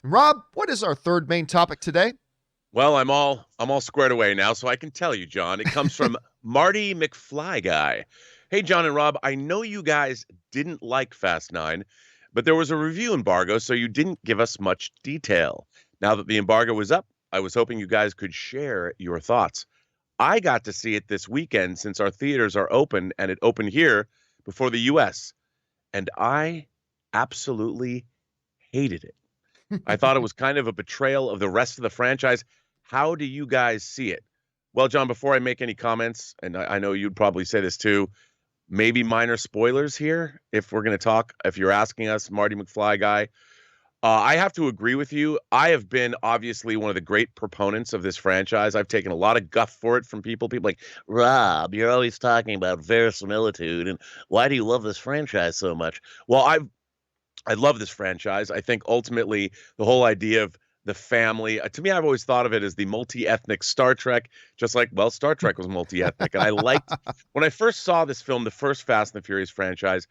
Rob, what is our third main topic today? Well, I'm all squared away now, so I can tell you, John. It comes from Marty McFly-Guy. Hey, John and Rob, I know you guys didn't like Fast 9, but there was a review embargo, so you didn't give us much detail. Now that the embargo was up, I was hoping you guys could share your thoughts. I got to see it this weekend since our theaters are open, and it opened here before the US, and I absolutely hated it. I thought it was kind of a betrayal of the rest of the franchise. How do you guys see it? Well, John, before I make any comments, and I know you'd probably say this too, maybe minor spoilers here if we're going to talk, if you're asking us, Marty McFly guy. I have to agree with you. I have been obviously one of the great proponents of this franchise. I've taken a lot of guff for it from people. People like, Rob, you're always talking about verisimilitude, and why do you love this franchise so much? Well, I love this franchise. I think ultimately the whole idea of the family, to me, I've always thought of it as the multi-ethnic Star Trek, just like, well, Star Trek was multi-ethnic. And I liked, when I first saw this film, the first Fast and the Furious franchise,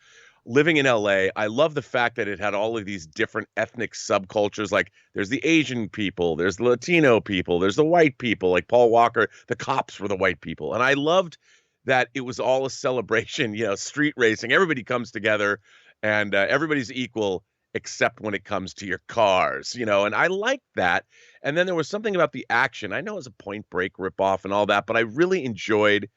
living in LA, I love the fact that it had all of these different ethnic subcultures. Like there's the Asian people, there's the Latino people, there's the white people, like Paul Walker, the cops were the white people. And I loved that it was all a celebration, street racing. Everybody comes together and everybody's equal except when it comes to your cars, and I liked that. And then there was something about the action. I know it was a Point Break ripoff and all that, but I really enjoyed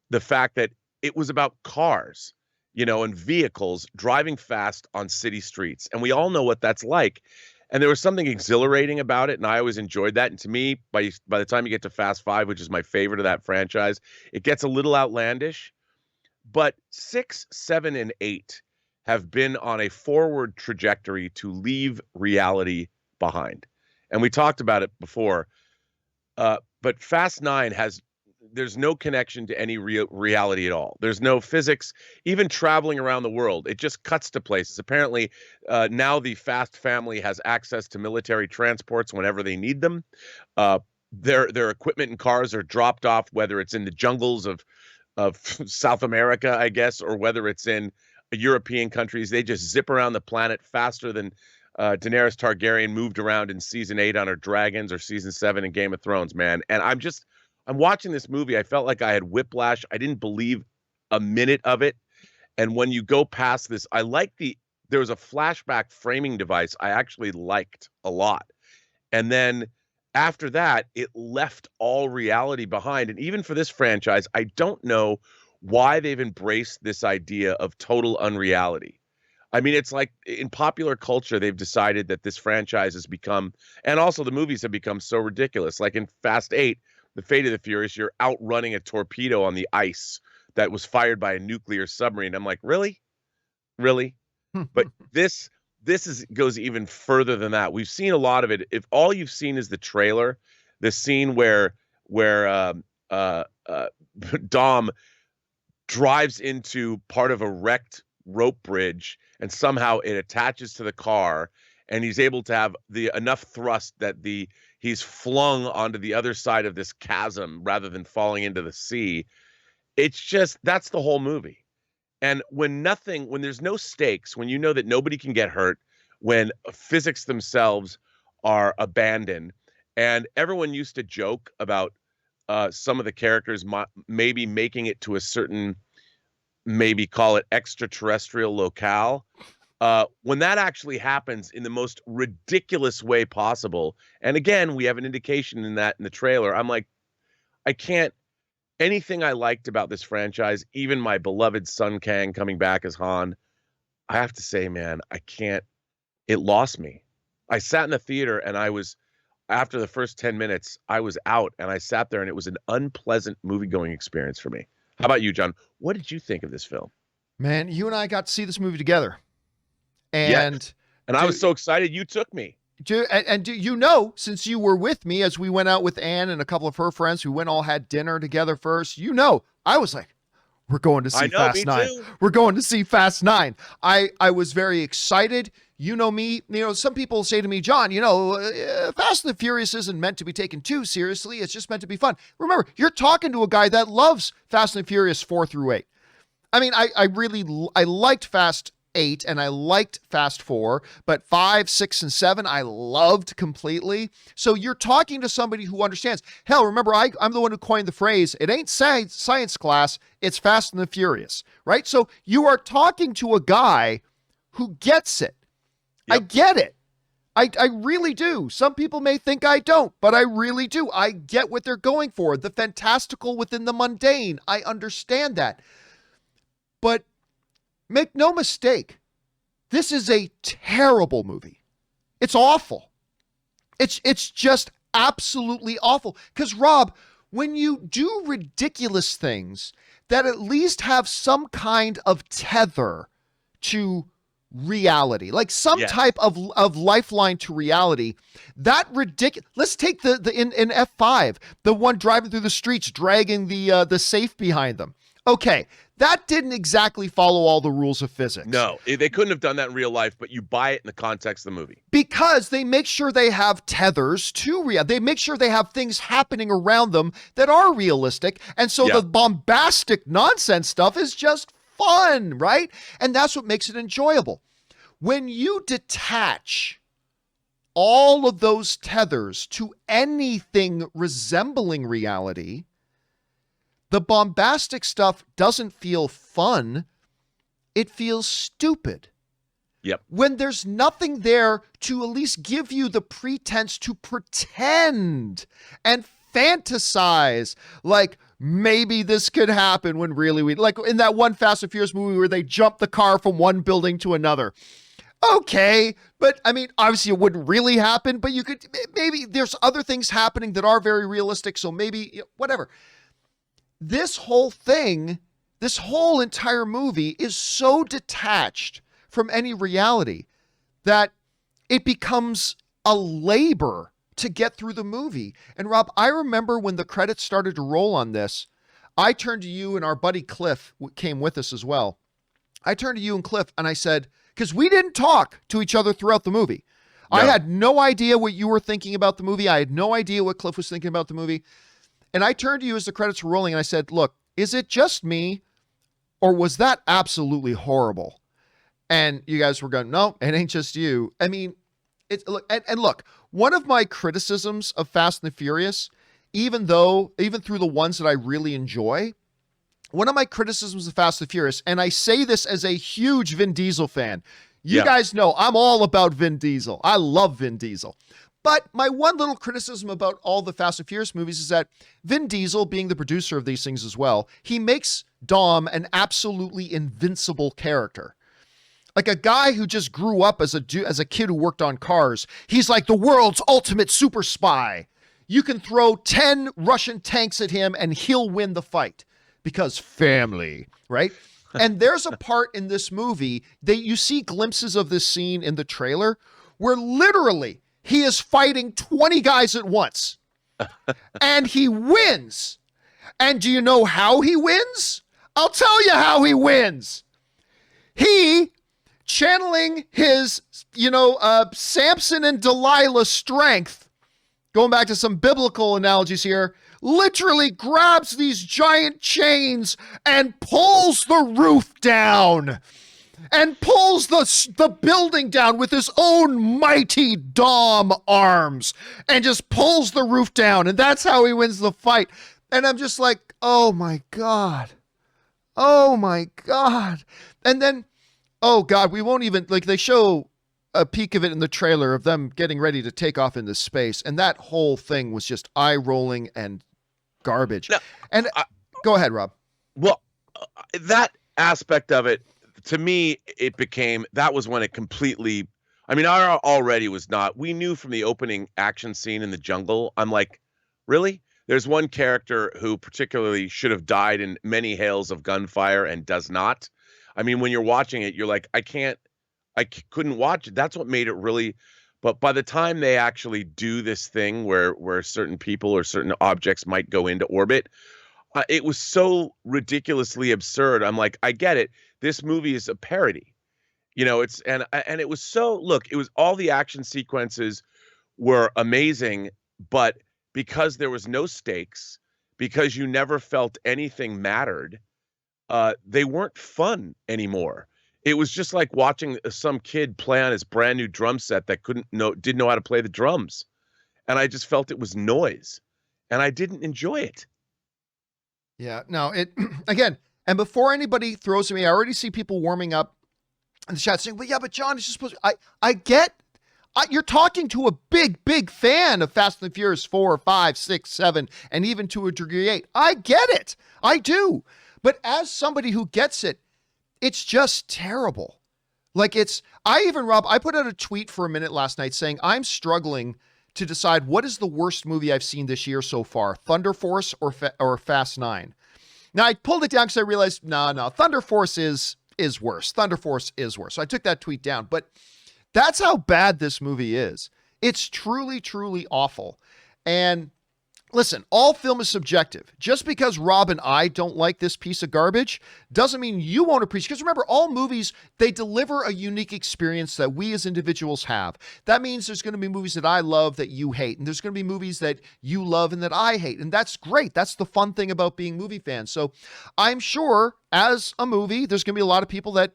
the fact that it was about cars, and vehicles driving fast on city streets. And we all know what that's like. And there was something exhilarating about it, and I always enjoyed that. And to me, by the time you get to Fast 5, which is my favorite of that franchise, it gets a little outlandish. But 6, 7, and 8 have been on a forward trajectory to leave reality behind. And we talked about it before. But Fast 9 there's no connection to any reality at all. There's no physics, even traveling around the world. It just cuts to places. Apparently, now the Fast family has access to military transports whenever they need them. Their equipment and cars are dropped off, whether it's in the jungles of South America, I guess, or whether it's in European countries. They just zip around the planet faster than Daenerys Targaryen moved around in season 8 on her dragons, or season 7 in Game of Thrones, man. And I'm watching this movie. I felt like I had whiplash. I didn't believe a minute of it. And when you go past this, there was a flashback framing device I actually liked a lot. And then after that, it left all reality behind. And even for this franchise, I don't know why they've embraced this idea of total unreality. I mean, it's like in popular culture, they've decided that this franchise has become, and also the movies have become so ridiculous. Like in Fast 8, The Fate of the Furious, you're outrunning a torpedo on the ice that was fired by a nuclear submarine. I'm like, really? Really? But this goes even further than that. We've seen a lot of it. If all you've seen is the trailer, the scene where Dom drives into part of a wrecked rope bridge and somehow it attaches to the car, and he's able to have enough thrust that he's flung onto the other side of this chasm rather than falling into the sea. It's just, that's the whole movie. And when there's no stakes, when you know that nobody can get hurt, when physics themselves are abandoned, and everyone used to joke about some of the characters maybe making it to a certain, maybe call it extraterrestrial locale. When that actually happens in the most ridiculous way possible, and again, we have an indication in the trailer, I'm like, anything I liked about this franchise, even my beloved Sun Kang coming back as Han, I have to say, man, it lost me. I sat in the theater and after the first 10 minutes, I was out, and I sat there, and it was an unpleasant movie-going experience for me. How about you, John? What did you think of this film? Man, you and I got to see this movie together. And I was so excited you took me. Since you were with me as we went out with Ann and a couple of her friends who all had dinner together first, I was like, we're going to see Fast 9. Too. We're going to see Fast 9. I was very excited. You know me, some people say to me, John, Fast and the Furious isn't meant to be taken too seriously. It's just meant to be fun. Remember, you're talking to a guy that loves Fast and the Furious 4 through 8. I mean, I liked Fast 8 and I liked Fast 4, but 5, 6, and 7 I loved completely. So you're talking to somebody who understands. Hell, remember, I'm the one who coined the phrase, it ain't science class, it's Fast and the Furious, right? So you are talking to a guy who gets it. Yep. I get it. I really do. Some people may think I don't, but I really do. I get what they're going for. The fantastical within the mundane. I understand that. But make no mistake, this is a terrible movie. It's awful. It's just absolutely awful. Because, Rob, when you do ridiculous things that at least have some kind of tether to reality, like some type of lifeline to reality, that ridiculous. Let's take the in F5, the one driving through the streets, dragging the safe behind them. Okay, that didn't exactly follow all the rules of physics. No, they couldn't have done that in real life, but you buy it in the context of the movie. Because they make sure they have tethers to reality. They make sure they have things happening around them that are realistic. And so the bombastic nonsense stuff is just fun, right? And that's what makes it enjoyable. When you detach all of those tethers to anything resembling reality, the bombastic stuff doesn't feel fun. It feels stupid. Yep. When there's nothing there to at least give you the pretense to pretend and fantasize like maybe this could happen when really like in that one Fast and Furious movie where they jump the car from one building to another. Okay, but I mean, obviously it wouldn't really happen, but you could, maybe there's other things happening that are very realistic, so maybe, whatever. This whole thing, this whole entire movie is so detached from any reality that it becomes a labor to get through the movie. And Rob, I remember when the credits started to roll on this, I turned to you and our buddy Cliff came with us as well. I turned to you and Cliff and I said, because we didn't talk to each other throughout the movie. No. I had no idea what you were thinking about the movie. I had no idea what Cliff was thinking about the movie. And I turned to you as the credits were rolling and I said, look, is it just me or was that absolutely horrible? And you guys were going, no, it ain't just you. I mean, look, one of my criticisms of Fast and the Furious, even through the ones that I really enjoy, one of my criticisms of Fast and the Furious, and I say this as a huge Vin Diesel fan. You guys know I'm all about Vin Diesel. I love Vin Diesel. But my one little criticism about all the Fast and Furious movies is that Vin Diesel, being the producer of these things as well, he makes Dom an absolutely invincible character. Like a guy who just grew up as a kid who worked on cars. He's like the world's ultimate super spy. You can throw 10 Russian tanks at him and he'll win the fight. Because family, right? And there's a part in this movie that you see glimpses of this scene in the trailer where literally he is fighting 20 guys at once and he wins. And do you know how he wins? I'll tell you how he wins. He, channeling his, Samson and Delilah strength, going back to some biblical analogies here, literally grabs these giant chains and pulls the roof down and pulls the building down with his own mighty Dom arms and just pulls the roof down. And that's how he wins the fight. And I'm just like, oh my God. Oh my God. And then, oh God, we won't even, like, they show a peek of it in the trailer of them getting ready to take off into space. And that whole thing was just eye rolling and garbage. Now, and go ahead, Rob. Well, that aspect of it, to me, that was when it completely, I mean, I already was not, we knew from the opening action scene in the jungle, I'm like, really? There's one character who particularly should have died in many hails of gunfire and does not. I mean, when you're watching it, you're like, I couldn't watch it. That's what made it really. But by the time they actually do this thing where certain people or certain objects might go into orbit, it was so ridiculously absurd. I'm like, I get it. This movie is a parody. It's and it was so, look, it was, all the action sequences were amazing, but because there was no stakes, because you never felt anything mattered, they weren't fun anymore. It was just like watching some kid play on his brand new drum set that didn't know how to play the drums. And I just felt it was noise, and I didn't enjoy it. Yeah, no, it again, and before anybody throws at me, I already see people warming up in the chat saying, well, yeah, but John, it's just supposed to, I get, you're talking to a big fan of Fast and the Furious 4, 5, 6, 7, and even to a degree 8. I get it. I do. But as somebody who gets it, it's just terrible. Like Rob, I put out a tweet for a minute last night saying I'm struggling to decide what is the worst movie I've seen this year so far, Thunder Force or Fast 9. Now I pulled it down because I realized, no, Thunder Force is worse. Thunder Force is worse. So I took that tweet down, but that's how bad this movie is. It's truly, truly awful. And listen, all film is subjective. Just because Rob and I don't like this piece of garbage doesn't mean you won't appreciate it. Because remember, all movies, they deliver a unique experience that we as individuals have. That means there's going to be movies that I love that you hate. And there's going to be movies that you love and that I hate. And that's great. That's the fun thing about being movie fans. So I'm sure as a movie, there's going to be a lot of people that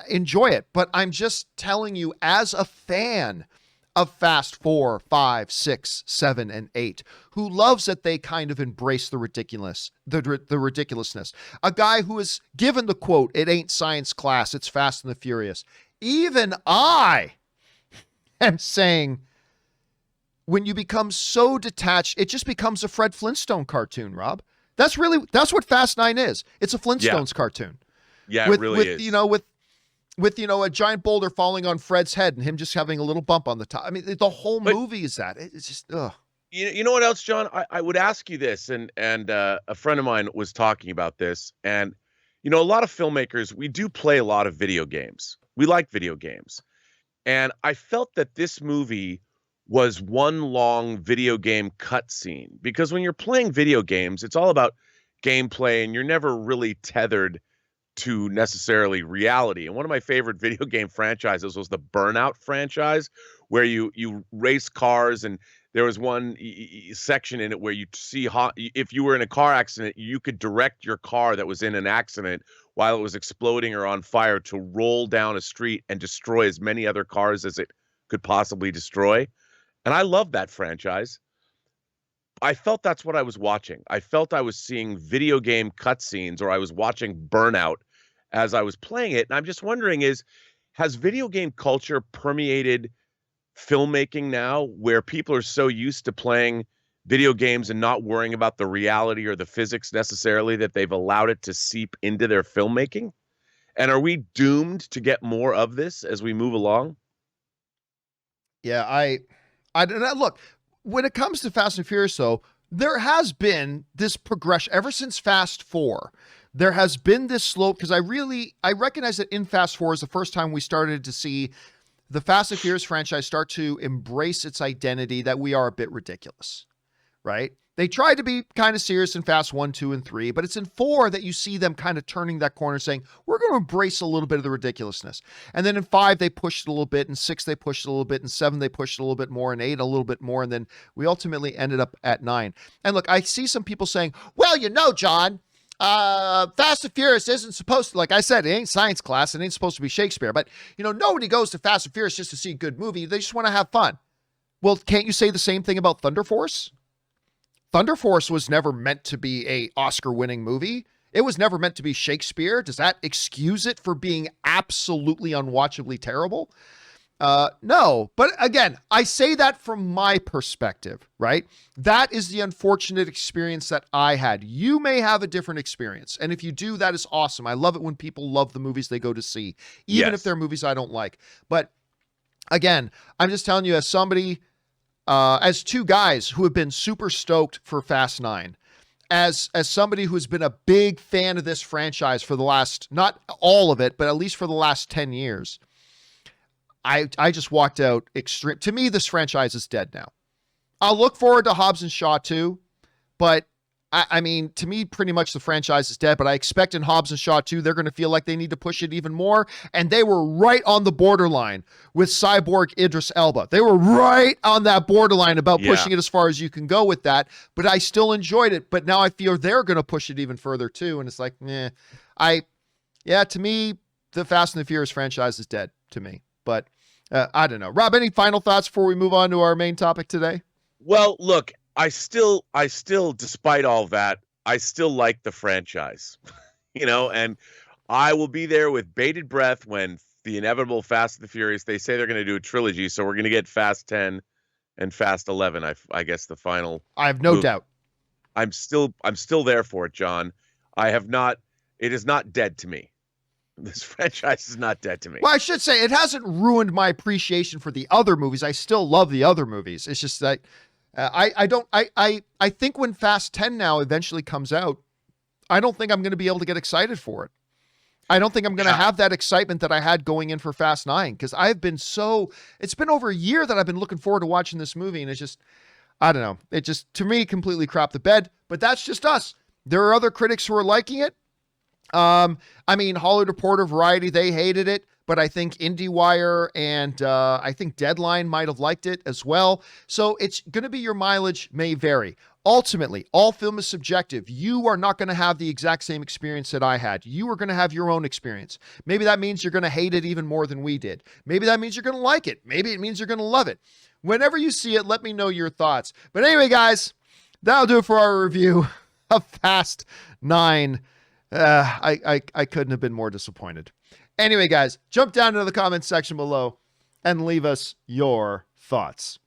enjoy it. But I'm just telling you, as a fan of Fast 4, 5, 6, 7, and 8, who loves that they kind of embrace the ridiculousness. A guy who is given the quote, "It ain't science class, it's Fast and the Furious." Even I am saying, when you become so detached, it just becomes a Fred Flintstone cartoon, Rob. That's what Fast 9 is. It's a Flintstones cartoon. Yeah, it really is. With a giant boulder falling on Fred's head and him just having a little bump on the top. I mean, the whole movie is that. It's just, ugh. You know what else, John? I would ask you this, and a friend of mine was talking about this, and a lot of filmmakers, we do play a lot of video games. We like video games. And I felt that this movie was one long video game cutscene, because when you're playing video games, it's all about gameplay, and you're never really tethered to necessarily reality. And one of my favorite video game franchises was the Burnout franchise, where you race cars, and there was one section in it where you see if you were in a car accident, you could direct your car that was in an accident while it was exploding or on fire to roll down a street and destroy as many other cars as it could possibly destroy. And I love that franchise. I felt that's what I was watching. I felt I was seeing video game cutscenes, or I was watching Burnout as I was playing it. And I'm just wondering, has video game culture permeated filmmaking now, where people are so used to playing video games and not worrying about the reality or the physics necessarily, that they've allowed it to seep into their filmmaking? And are we doomed to get more of this as we move along? Yeah, I look, when it comes to Fast and Furious, though, there has been this progression ever since Fast 4. There has been this slope, because I recognize that in Fast 4 is the first time we started to see the Fast and Furious franchise start to embrace its identity that we are a bit ridiculous, right? They tried to be kind of serious in Fast 1, 2, and 3, but it's in 4 that you see them kind of turning that corner, saying, we're going to embrace a little bit of the ridiculousness. And then in 5, they pushed it a little bit. In 6, they pushed it a little bit. In 7, they pushed it a little bit more. In 8, a little bit more. And then we ultimately ended up at 9. And look, I see some people saying, well, John, Fast and Furious isn't supposed to, like I said, it ain't science class. It ain't supposed to be Shakespeare. But, nobody goes to Fast and Furious just to see a good movie. They just want to have fun. Well, can't you say the same thing about Thunder Force? Thunder Force was never meant to be a Oscar-winning movie. It was never meant to be Shakespeare. Does that excuse it for being absolutely unwatchably terrible? No. But again, I say that from my perspective, right? That is the unfortunate experience that I had. You may have a different experience. And if you do, that is awesome. I love it when people love the movies they go to see, even if they're movies I don't like. But again, I'm just telling you, as somebody, as two guys who have been super stoked for Fast 9, as somebody who's been a big fan of this franchise for the last, not all of it, but at least for the last 10 years, I just walked out extreme. To me, this franchise is dead now. I'll look forward to Hobbs and Shaw 2, but I mean, to me, pretty much the franchise is dead, but I expect in Hobbs and Shaw 2, they're going to feel like they need to push it even more. And they were right on the borderline with Cyborg Idris Elba. They were right on that borderline about pushing it as far as you can go with that, but I still enjoyed it. But now I feel they're going to push it even further too. And it's like, to me, the Fast and the Furious franchise is dead to me. But I don't know. Rob, any final thoughts before we move on to our main topic today? Well, look, I still, despite all that, I still like the franchise, and I will be there with bated breath when the inevitable Fast and the Furious, they say they're going to do a trilogy. So we're going to get Fast 10 and Fast 11. I guess the final. I have no doubt. I'm still there for it, John. It is not dead to me. This franchise is not dead to me. Well, I should say it hasn't ruined my appreciation for the other movies. I still love the other movies. It's just that I think when Fast 10 now eventually comes out, I don't think I'm going to be able to get excited for it. I don't think I'm going to have that excitement that I had going in for Fast 9, because it's been over a year that I've been looking forward to watching this movie, and it's just, I don't know. It just, to me, completely crapped the bed, but that's just us. There are other critics who are liking it. Hollywood Reporter, Variety, they hated it, but I think IndieWire and I think Deadline might have liked it as well. So it's going to be your mileage may vary. Ultimately, all film is subjective. You are not going to have the exact same experience that I had. You are going to have your own experience. Maybe that means you're going to hate it even more than we did. Maybe that means you're going to like it. Maybe it means you're going to love it. Whenever you see it, let me know your thoughts. But anyway, guys, that'll do it for our review of Fast 9. I couldn't have been more disappointed. Anyway, guys, jump down into the comments section below and leave us your thoughts.